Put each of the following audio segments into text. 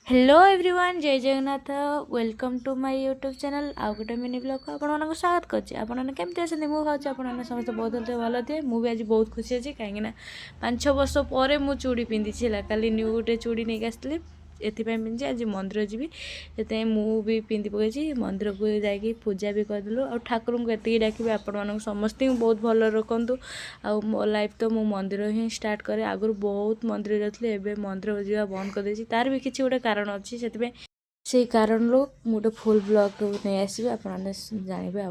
Hello everyone जय Jagannath welcome to my YouTube channel आउ गोटे मिनी ब्लॉग को आपण स्वागत करछि। आपण केमती अछंती मु भावछि आपण समस्त बहुत भल थे। मु भी आज बहुत खुशी अछि कहीं 5-6 वर्ष पर मु चूड़ी पिंधि छिला काली न्यू गोटे चूड़ी नहीं आसली एथिपाई पिंधि आज मंदिर जीवी से मु भी पिंधि पकई मंदिर को जाकि पूजा भी करदेलु आ ठाकुर को एति डाकिबे आपण समस्त बहुत भल रखु आ मो लाइफ तो मु मंदिर ही स्टार्ट करे आगु बहुत मंदिर जाती एवं मंदिर जावा बंद कर देछि तार भी किसी गोटे कारण अच्छी से कारण रो गोटे फुल ब्लॉग नहीं आसबे आपने जानवे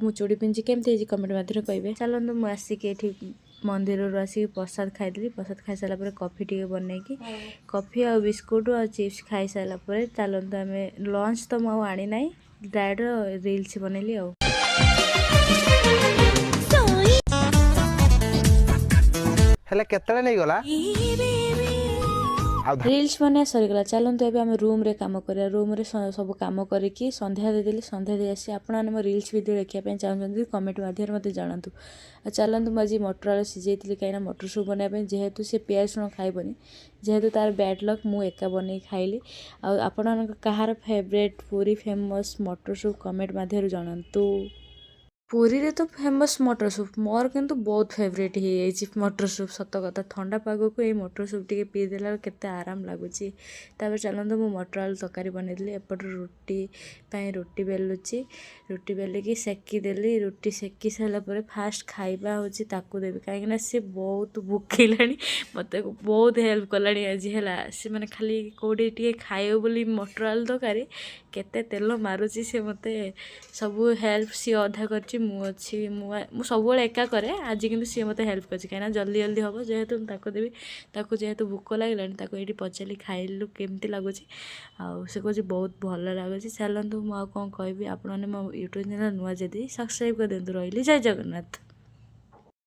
मु चूड़ी पिंधि केमती कमेंट मध्य कहे। चलते मुझे आसिक मंदिर आसिक प्रसाद खाई प्रसाद खाई सारापर कॉफी टी बनईकि कॉफी आ बिस्कुट आ चिप्स खाई सारापर चलते आम लंच तो मुझे आनी ना डायरेक्ट रील्स बनैली आ हेले केतले नहीं गला रील्स बनिया सरीगला। चलते एवं आम रूम रे काम करा रूम रे सब कम करके संध्या देदेली संध्या दे आसी आपण मो रील्स वीडियो देखा चाहते कमेंट मध्य मत जानतु। चलते मुझे मटर आलू सीझे कहीं मटर सूप बनाई जेहेतु सी पियाज रसुण खाइबनी जेहेतु तार बैड लक मु एका बन खाइली आपण कहार फेवरेट पूरी फेमस मटर सूप कमेंट मध्य जानतु। पुरी रे तो फेमस मटर सूप मोर किंतु बहुत फेवरेट हो मटर सूप सत कथा ठंडा पाग को ये मटर सूप टी पीदेला केते आराम लगुच। चलते मु मटर आलू तरकारी बनईली एपट रोटी बेलुची रोटी बेलिकी सेकीदेली रोटी सेकी सारापर फास्ट खाइबा हूँ देवी कहीं सी बहुत भूखिला मत बहुत हेल्प कला आज है सी मैंने खाली कौटे टे खाइब बोली मटर आलू तरकारी केते तेल मारुची सी मत सब हेल्प सी अधा कर मु सब एका करे आज किंतु सी मत हेल्प कर कहीं जल्दी जल्दी हम जेहेतु देवी जेहेतु भूक लगे ये पचारि खाइलु केमती लगुच से कहे बहुत भल लगुच। चलतु मुझे कौन कहि आपने मो यूट्यूब चैनल नुआ जदि सब्सक्राइब कर दिखाँ रही जय जगन्नाथ।